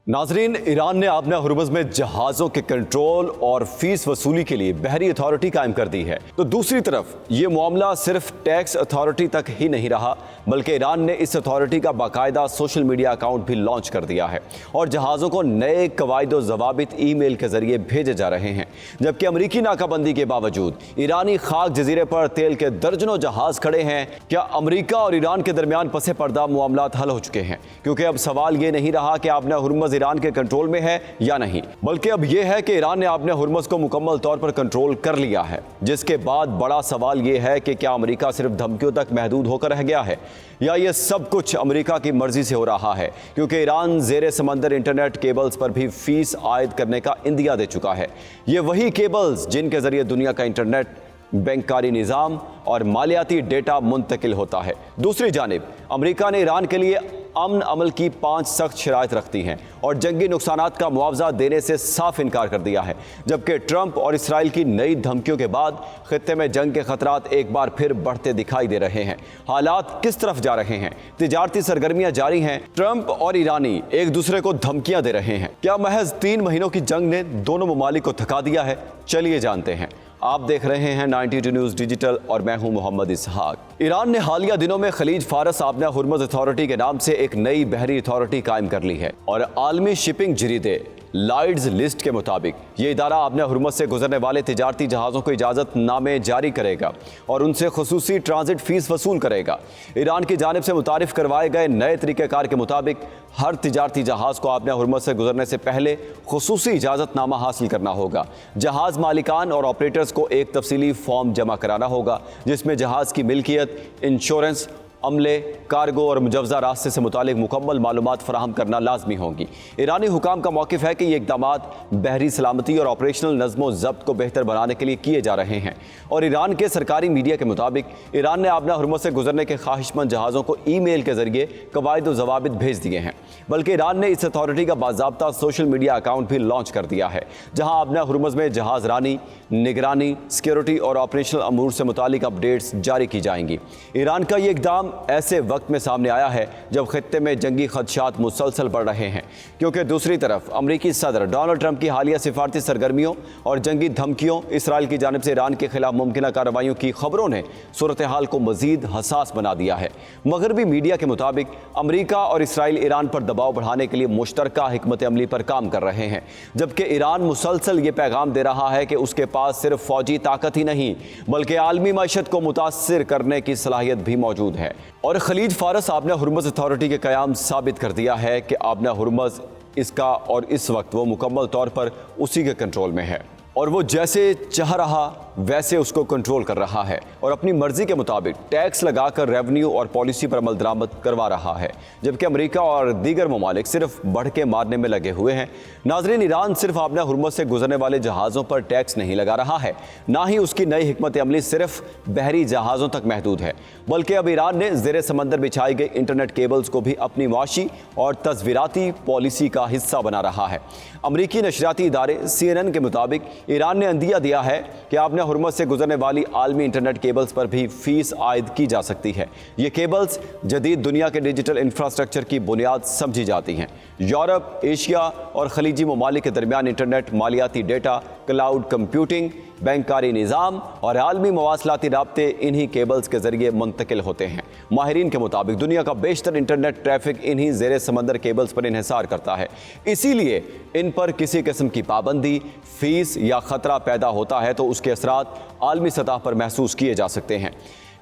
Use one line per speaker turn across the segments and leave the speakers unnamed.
नाजरीन, ईरान ने आबना हुर्मुज़ में जहाज़ों के कंट्रोल और फीस वसूली के लिए बहरी अथॉरिटी कायम कर दी है। तो दूसरी तरफ ये मामला सिर्फ टैक्स अथॉरिटी तक ही नहीं रहा, बल्कि ईरान ने इस अथॉरिटी का बाकायदा सोशल मीडिया अकाउंट भी लॉन्च कर दिया है और जहाज़ों को नए कवायद व ज़वाबित ईमेल के जरिए भेजे जा रहे हैं। जबकि अमरीकी नाकाबंदी के बावजूद ईरानी खाक जजीरे पर तेल के दर्जनों जहाज़ खड़े हैं। क्या अमरीका और ईरान के दरमियान पसे पर्दा मामलात हल हो चुके हैं? क्योंकि अब सवाल ये नहीं रहा कि आबना हुर्मुज़ ईरान के कंट्रोल में है या नहीं, बल्कि अब यह है कि ईरान ने आबना हुर्मुज़ को मुकम्मल तौर पर कंट्रोल कर लिया है। जिसके बाद बड़ा सवाल यह है कि क्या अमरीका सिर्फ धमकियों तक महदूद होकर रह गया है या ये सब कुछ अमरीका की मर्जी से हो रहा है? क्योंकि ईरान ज़ेरे समंदर इंटरनेट केबल्स पर भी फीस आयद करने का इंदिया दे चुका है। ये वही केबल्स जिनके जरिए दुनिया का इंटरनेट, बैंककारी निज़ाम और मालियाती डेटा मुंतकिल होता है। दूसरी जानिब अमरीका ने ईरान के लिए अमन अमल की 5 सख्त शराइत रखती हैं और जंगी नुकसानात का मुआवजा देने से साफ इनकार कर दिया है। जबकि ट्रंप और इसराइल की नई धमकियों के बाद खित्ते में जंग के खतरात एक बार फिर बढ़ते दिखाई दे रहे हैं। हालात किस तरफ जा रहे हैं? तिजारती सरगर्मियां जारी हैं। ट्रंप और ईरानी एक दूसरे को धमकियां दे रहे हैं। क्या महज 3 महीनों की जंग ने दोनों ममालिक को थका दिया है? चलिए जानते हैं। आप देख रहे हैं 92 न्यूज़ डिजिटल और मैं हूं मोहम्मद इसहाक। ईरान ने हालिया दिनों में खलीज फारस आबना हुर्मुज़ अथॉरिटी के नाम से एक नई बहरी अथॉरिटी कायम कर ली है और आलमी शिपिंग जरीदे लाइड्स लिस्ट के मुताबिक ये इदारा आबना हुर्मुज़ से गुजरने वाले तिजारती जहाज़ों को इजाज़त नामे जारी करेगा और उनसे खुसूसी ट्रांजिट फीस वसूल करेगा। ईरान की जानिब से मुतारिफ करवाए गए नए तरीक़ेकार के मुताबिक हर तिजारती जहाज़ को आबना हुर्मुज़ से गुजरने से पहले खुसूसी इजाज़त नामा हासिल करना होगा। जहाज़ मालिकान और ऑपरेटर्स को एक तफसीली फॉर्म जमा कराना होगा जिसमें जहाज़ की मिल्कियत, इंश्योरेंस, अमले, कार्गो और मुजवजा रास्ते से मुतालिक मुकम्मल मालूमात फराहम करना लाजमी होंगी। ईरानी हुकाम का मौक़िफ़ है कि ये इक़दामात बहरी सलामती और ऑपरेशनल नज़्म ज़ब्त को बेहतर बनाने के लिए किए जा रहे हैं। और ईरान के सरकारी मीडिया के मुताबिक ईरान ने आबना हुर्मुज़ से गुजरने के ख्वाहिशमंद जहाज़ों को ईमेल के जरिए कवायद व ज़वाबित भेज दिए हैं। बल्कि ईरान ने इस अथॉरिटी का बाज़ाब्ता सोशल मीडिया अकाउंट भी लॉन्च कर दिया है जहाँ आबना हुर्मुज़ में जहाज़ रानी, निगरानी, सिक्योरिटी और ऑपरेशनल अमूर से मुतालिक अपडेट्स जारी की जाएंगी। ईरान का ये इक़दाम ऐसे वक्त में सामने आया है जब खित्ते में जंगी खदशात मुसलसल बढ़ रहे हैं, क्योंकि दूसरी तरफ अमरीकी सदर डोनाल्ड ट्रंप की हालिया सिफारती सरगर्मियों और जंगी धमकियों, इसराइल की जानिब से ईरान के खिलाफ मुमकिन कार्रवाइयों की खबरों ने सूरत हाल को मजीद हसास बना दिया है। मगरबी मीडिया के मुताबिक अमरीका और इसराइल ईरान पर दबाव बढ़ाने के लिए मुश्तरका हिकमत अमली पर काम कर रहे हैं, जबकि ईरान मुसलसल ये पैगाम दे रहा है कि उसके पास सिर्फ फौजी ताकत ही नहीं बल्कि आलमी मईशत को मुतासिर करने की सलाहियत भी मौजूद है। और खलीज फारस आबना हुर्मुज़ अथॉरिटी के क़याम साबित कर दिया है कि आबना हुर्मुज़ इसका और इस वक्त वो मुकम्मल तौर पर उसी के कंट्रोल में है और वो जैसे चाह रहा वैसे उसको कंट्रोल कर रहा है और अपनी मर्जी के मुताबिक टैक्स लगाकर रेवेन्यू और पॉलिसी पर अमल दरामद करवा रहा है। जबकि अमेरिका और दीगर ममालिक सिर्फ बढ़ के मारने में लगे हुए हैं। नाजरीन, ईरान सिर्फ आबना हुर्मुज़ से गुजरने वाले जहाज़ों पर टैक्स नहीं लगा रहा है, ना ही उसकी नई हिकमत अमली सिर्फ बहरी जहाज़ों तक महदूद है, बल्कि अब ईरान ने ज़ेरे समंदर बिछाई गई इंटरनेट केबल्स को भी अपनी माशी और तस्वीराती पॉलिसी का हिस्सा बना रहा है। अमरीकी नशरियाती इदारे CNN के मुताबिक ईरान ने अंदिया दिया है कि आबना हुर्मुज़ से गुजरने वाली आलमी इंटरनेट केबल्स पर भी फीस आयद की जा सकती है। ये केबल्स जदीद दुनिया के डिजिटल इंफ्रास्ट्रक्चर की बुनियाद समझी जाती हैं। यूरोप, एशिया और खलीजी ममालिक के दरमियान इंटरनेट, मालियाती डेटा, क्लाउड कंप्यूटिंग, बैंककारी निज़ाम और आलमी मवासलाती राब्ते इन्हीं केबल्स के जरिए मुंतकिल होते हैं। माहिरीन के मुताबिक दुनिया का बेशतर इंटरनेट ट्रैफिक इन्हीं ज़ेरे समंदर केबल्स पर इन्हिसार करता है। इसीलिए इन पर किसी किस्म की पाबंदी, फीस या ख़तरा पैदा होता है तो उसके असरात आलमी सतह पर महसूस किए जा सकते हैं।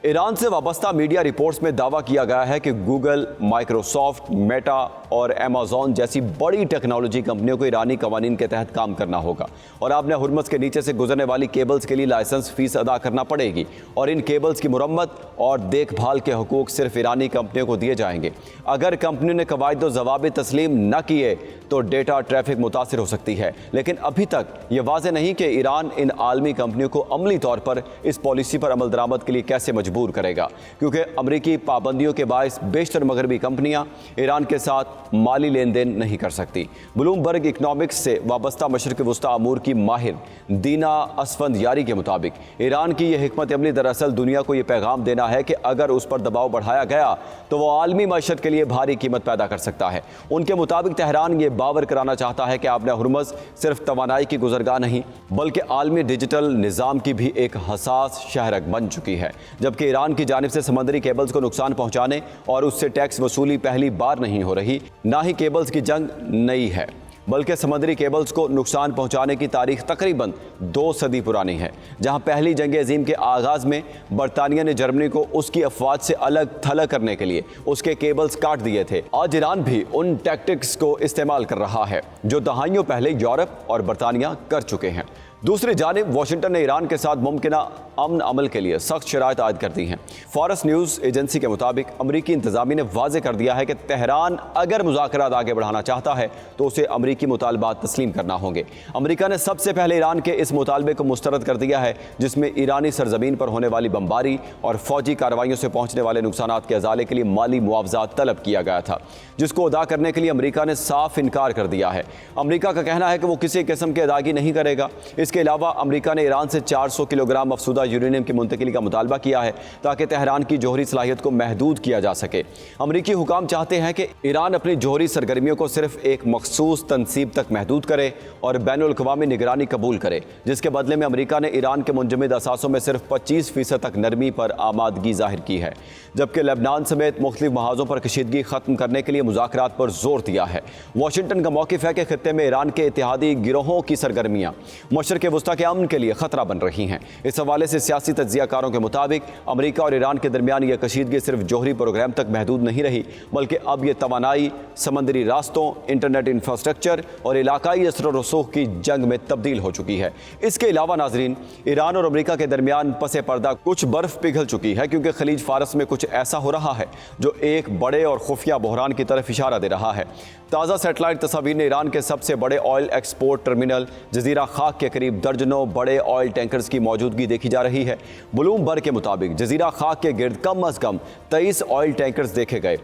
ईरान से वाबस्ता मीडिया रिपोर्ट्स में दावा किया गया है कि गूगल, माइक्रोसॉफ्ट, मेटा और अमेज़न जैसी बड़ी टेक्नोलॉजी कंपनियों को ईरानी कवानीन के तहत काम करना होगा और आबना हुर्मुज़ के नीचे से गुजरने वाली केबल्स के लिए लाइसेंस फीस अदा करना पड़ेगी और इन केबल्स की मुरम्मत और देखभाल के हुकूक सिर्फ ईरानी कंपनियों को दिए जाएंगे। अगर कंपनियों ने कवायद व ज़वाबित तस्लीम न किए तो डेटा ट्रैफिक मुतासिर हो सकती है। लेकिन अभी तक ये वाज़ेह नहीं कि ईरान इन आलमी कंपनियों को अमली तौर पर इस पॉलिसी पर अमल दरामद के लिए कैसे मजबूर मजबूर करेगा, क्योंकि अमरीकी पाबंदियों के बायस बेशतर मगरबी कंपनियां ईरान के साथ माली लेन देन नहीं कर सकती। ब्लूमबर्ग इकनॉमिक्स से वाबस्ता मशरिक़ वस्ता अमूर की माहिर दीना असफंदयारी के मुताबिक ईरान की यह हिकमत अमली दरअसल दुनिया को यह पैगाम देना है कि अगर उस पर दबाव बढ़ाया गया तो वो आलमी मईशत के लिए भारी कीमत पैदा कर सकता है। उनके मुताबिक तेहरान ये बावर कराना चाहता है कि आबने हुर्मुज़ सिर्फ तवानाई की गुजरगाह नहीं बल्कि आलमी डिजिटल निज़ाम की भी एक हसास शहरक बन चुकी है। जबकि ईरान की जानिब से समंदरी केबल्स को नुकसान पहुंचाने और उससे टैक्स वसूली पहली बार नहीं हो रही, ना ही केबल्स की जंग नई है, बल्कि समुद्री केबल्स को नुकसान पहुंचाने की तारीख तकरीबन 2 सदी पुरानी है। जहां पहली जंग अजीम के आगाज़ में बरतानिया ने जर्मनी को उसकी अफवाज से अलग थलग करने के लिए उसके केबल्स काट दिए थे। आज ईरान भी उन टैक्टिक्स को इस्तेमाल कर रहा है जो दहाइयों पहले यूरोप और बरतानिया कर चुके हैं। दूसरी जानिब वाशिंगटन ने ईरान के साथ मुमकिना अमन अमल के लिए सख्त शराइत आयद कर दी हैं। फॉरेस्ट न्यूज़ एजेंसी के मुताबिक अमरीकी इंतजामिया ने वाज़े कर दिया है कि तेहरान अगर मुज़ाकरात आगे बढ़ाना चाहता है तो उसे अमरीकी मुतालबात तस्लीम करना होंगे। अमरीका ने सबसे पहले ईरान के इस मुतालबे को मुस्तरद कर दिया है, जिसमें ईरानी सरजमीन पर होने वाली बमबारी और फौजी कार्रवाइयों से पहुँचने वाले नुकसानात के अजाले के लिए माली मुआवजा तलब किया गया था, जिसको अदा करने के लिए अमरीका ने साफ इनकार कर दिया है। अमरीका का कहना है कि वो किसी किस्म की अदायगी नहीं करेगा। इसके अलावा अमरीका ने ईरान से 400 किलोग्राम अफसूदा यूरेनियम की मुंतकिली का मुतालबा किया है ताकि तेहरान की जोहरी सलाहियत को महदूद किया जा सके। अमरीकी हुकाम चाहते हैं कि ईरान अपनी जोहरी सरगर्मियों को सिर्फ एक मखसूस तनसीब तक महदूद करे और बैनुल अक़वामी निगरानी कबूल करे, जिसके बदले में अमरीका ने ईरान के मुंजमद असासों में सिर्फ 25% तक नरमी पर आमादगी जाहिर की है, जबकि लेबनान समेत मुख्तलिफ महाजों पर कशीदगी ख़त्म करने के लिए मुज़ाकरात पर जोर दिया है। वाशिंगटन का मौक़िफ़ है कि खित्ते में ईरान के इत्तेहादी गिरोहों की सरगर्मियाँ मशरिक़ वस्ता के अमन के लिए ख़तरा बन रही हैं। इस हवाले से सियासी तज्ज़ियाकारों के मुताबिक अमरीका और ईरान के दरमियान यह कशीदगी सिर्फ जोहरी प्रोग्राम तक महदूद नहीं रही, बल्कि अब यह तवानाई, समंदरी रास्तों, इंटरनेट इंफ्रास्ट्रक्चर और इलाकाई असर व रसूख की जंग में तब्दील हो चुकी है। इसके अलावा नाजरीन, ईरान और अमरीका के दरमियान पसे पर्दा कुछ बर्फ़ पिघल चुकी है, क्योंकि खलीज फारस में कुछ ऐसा हो रहा है जो एक बड़े और खुफिया बहरान की तरफ इशारा दे रहा है। ताज़ा सैटेलाइट तस्वीर ने ईरान के सबसे बड़े ऑयल एक्सपोर्ट टर्मिनल जजीरा खाक के करीब दर्जनों बड़े ऑयल टैंकर्स की मौजूदगी देखी जा रही है। ब्लूमबर्ग के मुताबिक जजीरा खाक के गिर्द कम अज़ कम 23 ऑयल टैंकर्स देखे गए,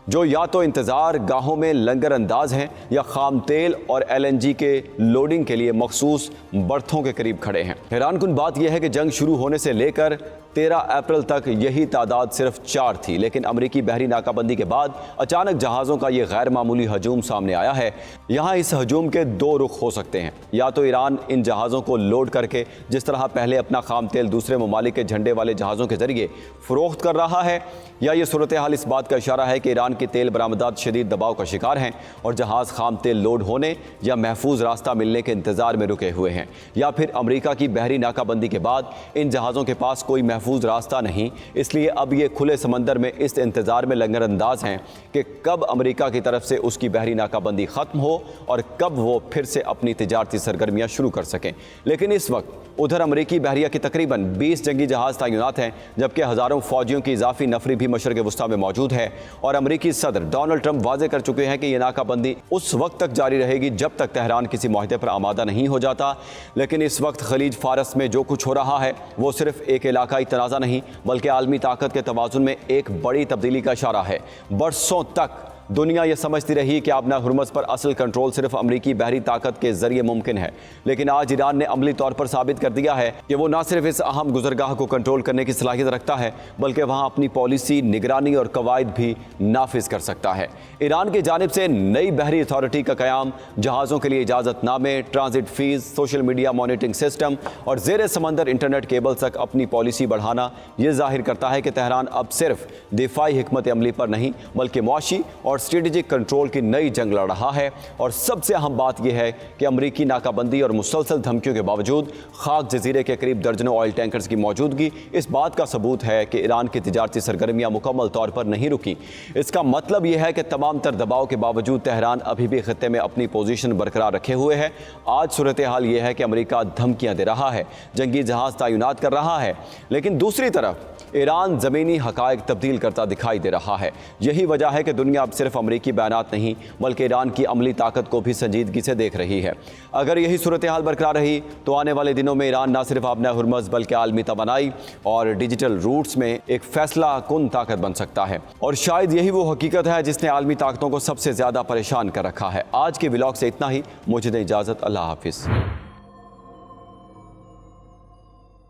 जो या तो इंतज़ार गाहों में लंगर अंदाज हैं या खाम तेल और LNG के लोडिंग के लिए मखसूस बर्थों के करीब खड़े हैं। हैरानकुन बात यह है कि जंग शुरू होने से लेकर 13 अप्रैल तक यही तादाद सिर्फ 4 थी, लेकिन अमरीकी बहरी नाकाबंदी के बाद अचानक जहाज़ों का ये गैर मामूली हजूम सामने आया है। यहाँ इस हजूम के 2 रुख हो सकते हैं, या तो ईरान इन जहाज़ों को लोड करके जिस तरह पहले अपना खाम तेल दूसरे ममालिक के झंडे वाले जहाज़ों के जरिए फ़रोख्त कर रहा है, या ये सूरत हाल इस बात का इशारा है कि ईरान की तेल बरामदात शदीद दबाव का शिकार हैं और जहाज़ खाम तेल लोड होने या महफूज रास्ता मिलने के इंतज़ार में रुके हुए हैं, या फिर अमरीका की बहरी नाकाबंदी के बाद इन जहाज़ों के पास कोई महफूज रास्ता नहीं, इसलिए अब ये खुले समंदर में इस इंतज़ार में लंगर अंदाज हैं कि कब अमरीका की तरफ से उसकी बहरी नाकाबंदी ख़त्म हो और कब वो फिर से अपनी तिजारती सरगर्मियाँ शुरू कर सकें। लेकिन इस वक्त उधर अमरीकी बहरिया की तकरीबन 20 जंगी जहाज़ तैनात हैं, जबकि हज़ारों फ़ौजियों की इजाफी नफरी भी मशरिक़ वस्ता में मौजूद है। और अमरीकी सदर डोनाल्ड ट्रंप वाज़े कर चुके हैं कि यह नाकाबंदी उस वक्त तक जारी रहेगी जब तक तेहरान किसी मुआहदे पर आमादा नहीं हो जाता। लेकिन इस वक्त खलीज फारस में जो कुछ हो रहा है वो सिर्फ एक इलाकाई तनाज़ा नहीं, बल्कि आलमी ताकत के तवाज़ुन में एक बड़ी तब्दीली का इशारा है। बरसों तक दुनिया ये समझती रही कि आबना हुर्मुज़ पर असल कंट्रोल सिर्फ अमरीकी बहरी ताकत के जरिए मुमकिन है, लेकिन आज ईरान ने अमली तौर पर साबित कर दिया है कि वो न सिर्फ इस अहम गुजरगाह को कंट्रोल करने की सलाहियत रखता है, बल्कि वहाँ अपनी पॉलिसी, निगरानी और कवायद भी नाफिज कर सकता है। ईरान की जानिब से नई बहरी अथॉरिटी का क़याम, जहाज़ों के लिए इजाज़तनामे, transit fees, social media monitoring system और ज़ेर समंदर इंटरनेट केबल तक अपनी पॉलिसी बढ़ाना, ये जाहिर करता है कि तेहरान अब सिर्फ दिफाई हिकमत अमली पर नहीं बल्कि मुआशी और स्ट्रेटेजिक कंट्रोल की नई जंग लड़ रहा है। और सबसे अहम बात यह है कि अमरीकी नाकाबंदी और मुसलसल धमकियों के बावजूद खाक जजीरे के करीब दर्जनों ऑयल टैंकर्स की मौजूदगी इस बात का सबूत है कि ईरान की तिजारती सरगर्मियां मुकम्मल तौर पर नहीं रुकी। इसका मतलब यह है कि तमाम तर दबाव के बावजूद तेहरान अभी भी खित्ते में अपनी पोजीशन बरकरार रखे हुए है। आज सूरत हाल यह है कि अमरीका धमकियां दे रहा है, जंगी जहाज तैनात कर रहा है, लेकिन दूसरी तरफ ईरान ज़मीनी हक़ाइक़ तब्दील करता दिखाई दे रहा है। यही वजह है कि दुनिया अब सिर्फ अमरीकी बयानात नहीं बल्कि ईरान की अमली ताकत को भी संजीदगी से देख रही है। अगर यही सूरत हाल बरकरार रही तो आने वाले दिनों में ईरान न सिर्फ आबना हुर्मुज़ बल्कि आलमी तवानाई और डिजिटल रूट्स में एक फैसला कुन ताकत बन सकता है। और शायद यही वो हकीकत है जिसने आलमी ताकतों को सबसे ज़्यादा परेशान कर रखा है। आज के व्लॉग से इतना ही, मुझे दें इजाज़त, अल्लाह हाफिज़।